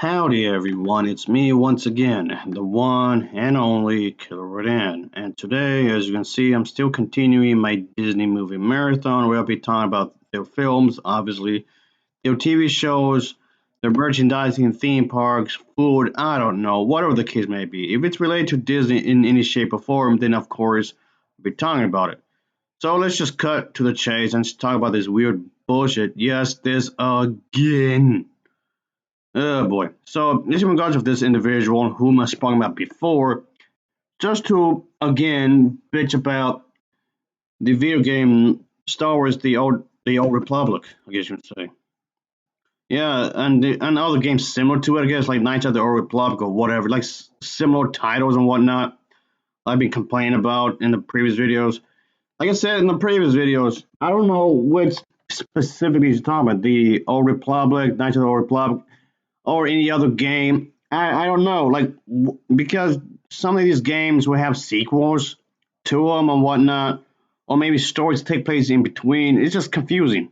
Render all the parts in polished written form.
Howdy everyone, it's me once again, the one and only Killer Rodan. And today, as you can see, I'm still continuing my Disney movie marathon where I'll be talking about their films, obviously, their TV shows, their merchandising, theme parks, food, I don't know, whatever the case may be. If it's related to Disney in any shape or form, then of course, I'll be talking about it. So let's just cut to the chase and talk about this weird bullshit. Yes, this again. Oh boy. So, this in regards of this individual whom I spoke about before, just to again bitch about the video game Star Wars: The Old Republic, I guess you would say. Yeah, and other games similar to it, I guess, like Knights of the Old Republic or whatever, like similar titles and whatnot. I've been complaining about in the previous videos. Like I said in the previous videos, I don't know which specifically you're talking about. The Old Republic, Knights of the Old Republic, or any other game. I don't know, like because some of these games will have sequels to them and whatnot, or maybe stories take place in between. It's just confusing.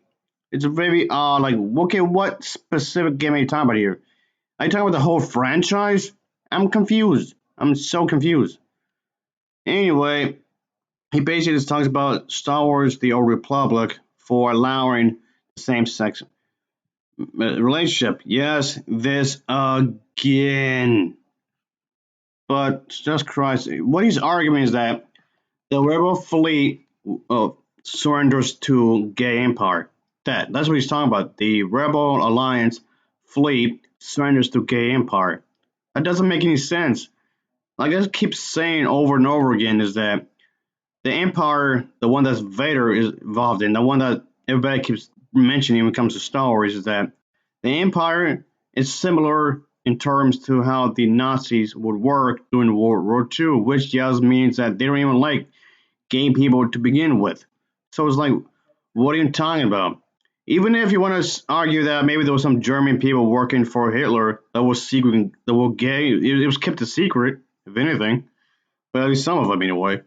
It's very like okay, what specific game are you talking about here? Are you talking about the whole franchise? I'm confused. I'm so confused. Anyway, he basically just talks about Star Wars: The Old Republic for allowing same-sex relationship. Yes, this again. But just Christ, what he's arguing is that the rebel fleet uh, surrenders to gay empire. That's what he's talking about. The rebel alliance fleet surrenders to gay empire. That doesn't make any sense. Like I keep saying over and over again is that the empire, the one that Vader is involved in, the one that everybody keeps mentioning when it comes to Star Wars, is that the empire is similar in terms to how the Nazis would work during World War II, which just means that they don't even like gay people to begin with. So it's like, what are you talking about? Even if you want to argue that maybe there was some German people working for Hitler that was secret, that were gay, it was kept a secret, if anything, but at least some of them anyway.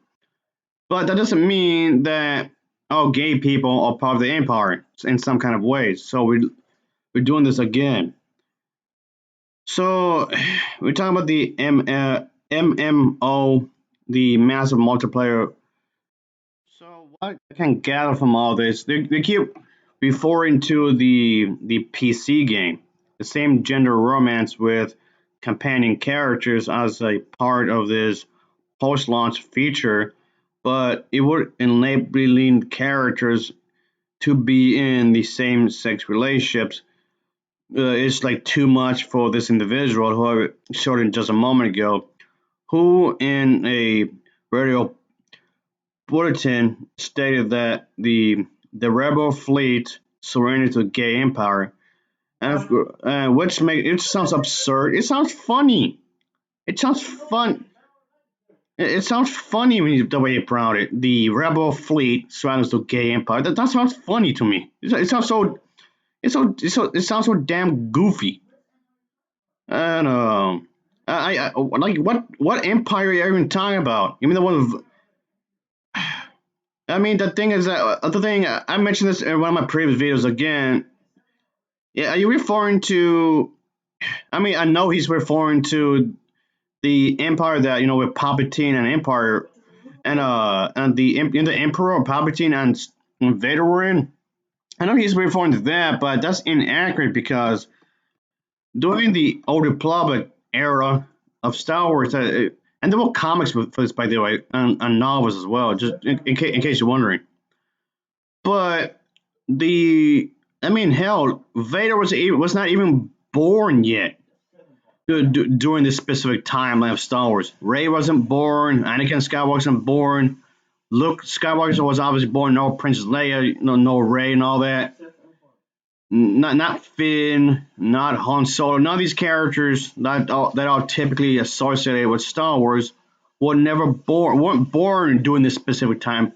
But that doesn't mean that all gay people are part of the empire in some kind of way. So we're doing this again. So we're talking about the MMO, the massive multiplayer. So what I can gather from all this, they keep referring to the PC game, the same gender romance with companion characters as a part of this post-launch feature, but it would enabling characters to be in the same sex relationships is like too much for this individual who I showed in just a moment ago, who in a radio bulletin stated that the rebel fleet surrendered to the gay empire, and which make it sounds absurd. It sounds funny. It sounds fun. It sounds funny when the way you pronounce it. The rebel fleet surrenders to gay empire. That sounds funny to me. It sounds so. It sounds so damn goofy. And I like what empire are you even talking about? You mean the one? I mean the thing is that the thing I mentioned this in one of my previous videos again. Yeah, are you referring to? I mean, I know he's referring to the empire that with Palpatine and Empire and the Emperor Palpatine and Vader were in. I know he's referring to that, but that's inaccurate because during the Old Republic era of Star Wars, and there were comics for this, by the way, and novels as well, just in case you're wondering. But I mean, hell, Vader was not even born yet during this specific timeline of Star Wars. Rey wasn't born. Anakin Skywalker wasn't born. Luke Skywalker was obviously born. No Princess Leia, no Rey, and all that. Not Finn, not Han Solo. None of these characters that are typically associated with Star Wars weren't born during this specific time,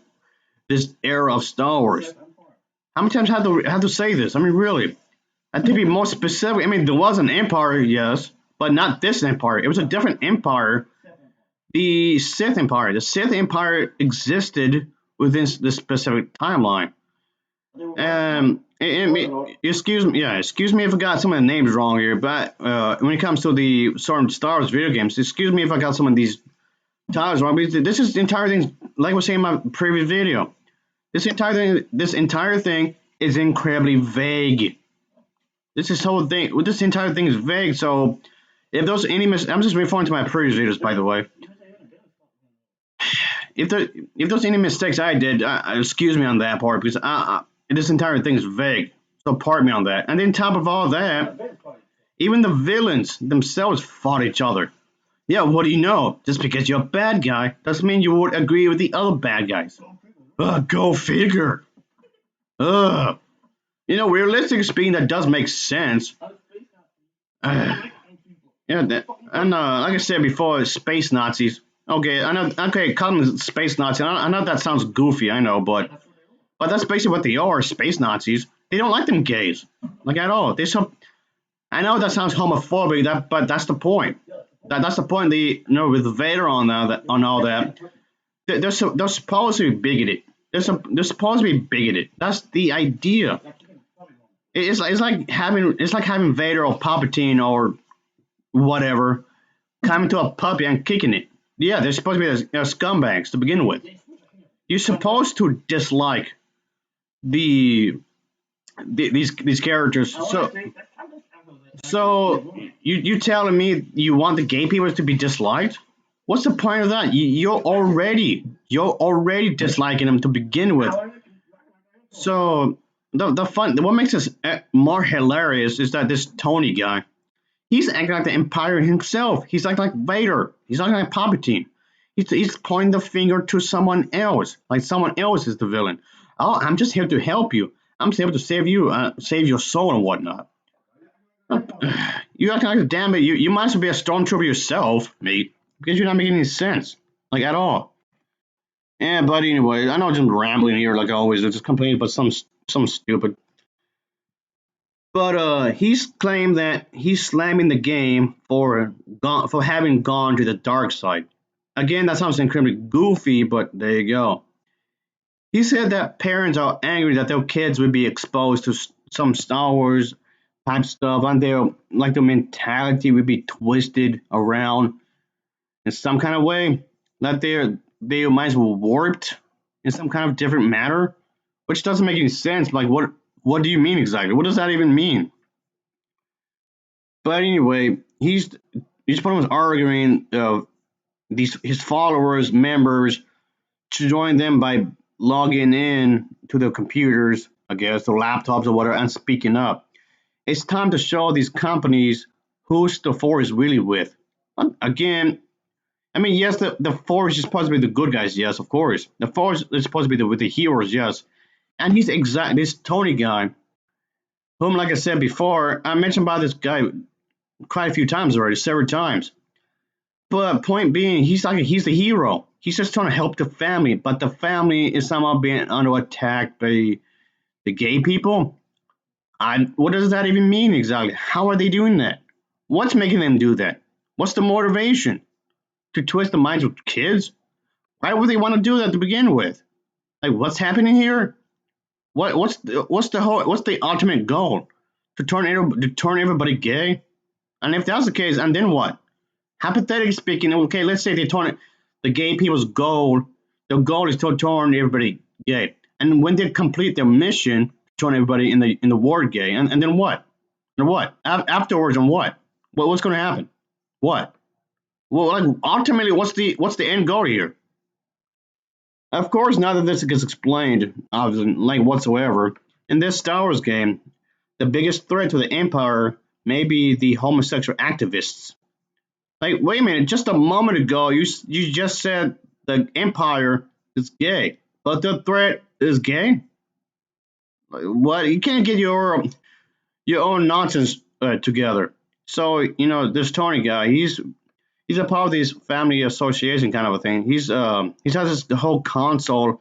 this era of Star Wars. How many times I have to say this? I mean, really, I have to be more specific. I mean, there was an empire, yes, but not this empire. It was a different empire. The Sith Empire. The Sith Empire existed within this specific timeline. Excuse me, yeah, excuse me if I got some of the names wrong here, but when it comes to the certain Star Wars video games, excuse me if I got some of these titles wrong. Because this is the entire thing, like I was saying in my previous video. This entire thing is incredibly vague. This entire thing is vague. So if those any I'm just referring to my previous videos, by the way. If there's any mistakes I did, excuse me on that part because this entire thing is vague. So pardon me on that. And then top of all that, even the villains themselves fought each other. Yeah, what do you know? Just because you're a bad guy doesn't mean you would agree with the other bad guys. Go figure. Ugh. Realistically speaking, that does make sense. Uh, yeah, and like I said before, space Nazis. Okay, I know. Okay, call them space Nazis. I know that sounds goofy. I know, but that's basically what they are. Space Nazis. They don't like them gays, like at all. I know that sounds homophobic. But that's the point. That's the point. With Vader on all that, they're supposed to be bigoted. They're supposed to be bigoted. That's the idea. It's like having Vader or Palpatine or whatever coming to a puppy and kicking it. Yeah, they're supposed to be scumbags to begin with. You're supposed to dislike these characters. So you telling me you want the gay people to be disliked? What's the point of that? You're already disliking them to begin with. So what makes this more hilarious is that this Tony guy, he's acting like the Empire himself. He's acting like Vader. He's acting like Palpatine. He's pointing the finger to someone else, like someone else is the villain. Oh, I'm just here to help you. I'm just here to save you, save your soul and whatnot. You acting like damn it. You might as well be a stormtrooper yourself, mate, because you're not making any sense, like at all. Yeah, but anyway, I know I'm just rambling here like always. I'm just complaining about some stupid. But he's claimed that he's slamming the game for having gone to the dark side. Again, that sounds incredibly goofy, but there you go. He said that parents are angry that their kids would be exposed to some Star Wars type stuff, and their mentality would be twisted around in some kind of way, that they might as well warped in some kind of different manner, which doesn't make any sense. Like, what do you mean exactly? What does that even mean? But anyway, he's pretty much arguing these his followers, members, to join them by logging in to their computers, I guess, their laptops or whatever, and speaking up. It's time to show these companies who's the force really with. Again, I mean, yes, the force is supposed to be the good guys, yes, of course. The force is supposed to be with the heroes, yes. And this Tony guy, whom, like I said before, I mentioned about this guy quite a few times already, several times. But point being, he's the hero. He's just trying to help the family, but the family is somehow being under attack by the gay people. What does that even mean exactly? How are they doing that? What's making them do that? What's the motivation to twist the minds of kids? Why would they want to do that to begin with? Like, what's happening here? What's the ultimate goal? To turn everybody gay? And if that's the case, and then what? Hypothetically speaking, okay, let's say the gay people's goal. Their goal is to turn everybody gay, and when they complete their mission, turn everybody in the world gay, and then what? And what afterwards? And what? What's going to happen? What? Well, like ultimately, what's the end goal here? Of course, none of this gets explained, obviously, like whatsoever. In this Star Wars game, the biggest threat to the Empire may be the homosexual activists. Like, wait a minute, just a moment ago, you just said the Empire is gay, but the threat is gay. Like, what? You can't get your own nonsense together. So this Tony guy, he's a part of this family association kind of a thing. He has this whole console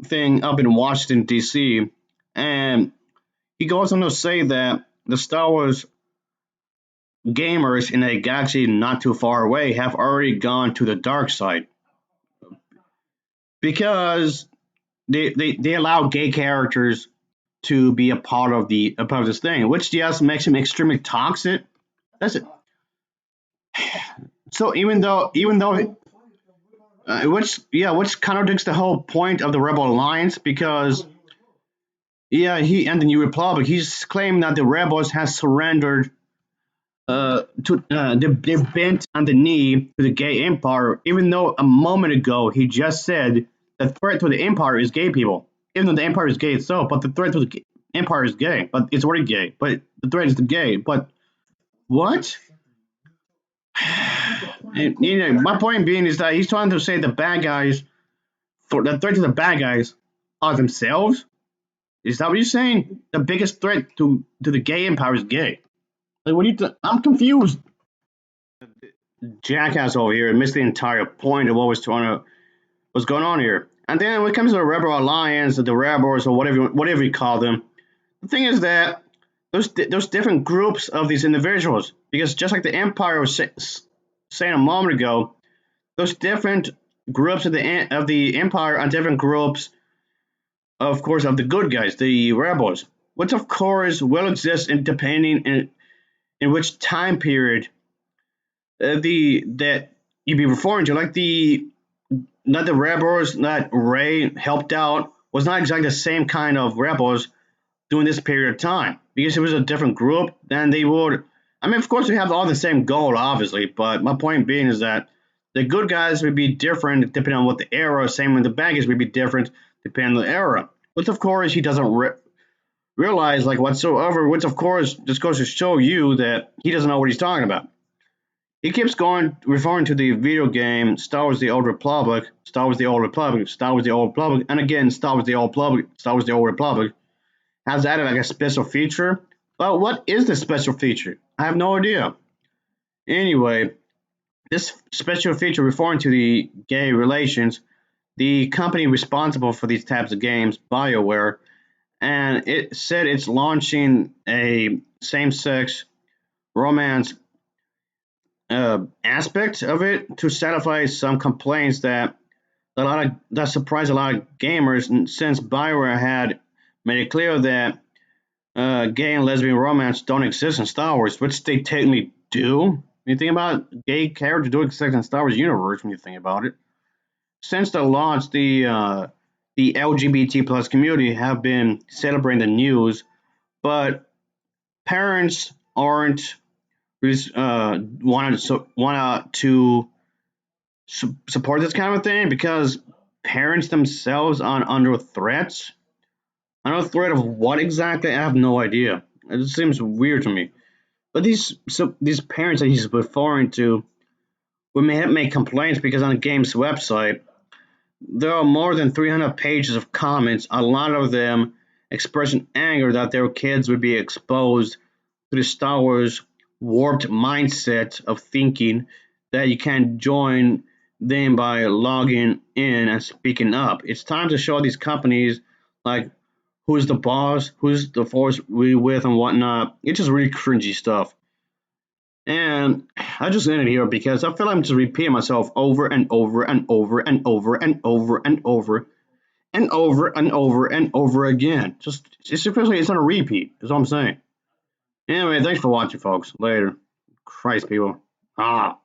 thing up in Washington D.C. and he goes on to say that the Star Wars gamers in a galaxy not too far away have already gone to the dark side because they allow gay characters to be a part of this thing, which just makes him extremely toxic. That's it. So even though which contradicts the whole point of the Rebel Alliance because he and the New Republic, he's claiming that the rebels has surrendered they're bent on the knee to the gay empire, even though a moment ago he just said the threat to the empire is gay people. Even though the empire is gay itself, but the threat to the empire is gay, but it's already gay. But the threat is the gay. But what? And, my point being is that he's trying to say the bad guys, the threat to the bad guys are themselves. Is that what you're saying? The biggest threat to the gay empire is gay. Like, what do you? I'm confused. Jackass over here and missed the entire point of what's going on here. And then when it comes to the Rebel Alliance or the Rebels or whatever you call them, the thing is that there's different groups of these individuals because just like the Empire was saying a moment ago, those different groups of the Empire are different groups, of course, of the good guys, the rebels, which of course will exist in depending in which time period the that you be referring to, like the not the rebels that Ray helped out was not exactly the same kind of rebels during this period of time because it was a different group. Then they would. I mean, of course, we have all the same goal, obviously, but my point being is that the good guys would be different depending on what the era. Same with the bad guys would be different depending on the era. Which, of course, he doesn't realize like whatsoever. Which, of course, just goes to show you that he doesn't know what he's talking about. He keeps going referring to the video game Star Wars: The Old Republic, Star Wars: The Old Republic, Star Wars: The Old Republic, and again Star Wars: The Old Republic, Star Wars: The Old Republic. Has added like a special feature. But what is the special feature? I have no idea. Anyway, this special feature referring to the gay relations, the company responsible for these types of games, BioWare, and it said it's launching a same-sex romance aspect of it to satisfy some complaints that surprised a lot of gamers. And since Bioware had made it clear that gay and lesbian romance don't exist in Star Wars, which they technically do. When you think about it, gay characters do exist in Star Wars universe. When you think about it, since the launch, the LGBT plus community have been celebrating the news, but parents aren't want to support this kind of thing because parents themselves are under threats. Under threat of what exactly? I have no idea. It just seems weird to me. But these parents that he's referring to we may have made complaints because on the game's website there are more than 300 pages of comments, a lot of them expressing anger that their kids would be exposed to the Star Wars warped mindset of thinking that you can't join them by logging in and speaking up. It's time to show these companies like who's the boss, who's the force we with, and whatnot. It's just really cringy stuff. And I just ended here because I feel like I'm just repeating myself over and over and over and over and over and over and over and over and over again. Just it's especially it's on a repeat. Is what I'm saying. Anyway, thanks for watching, folks. Later. Christ, people. Ah.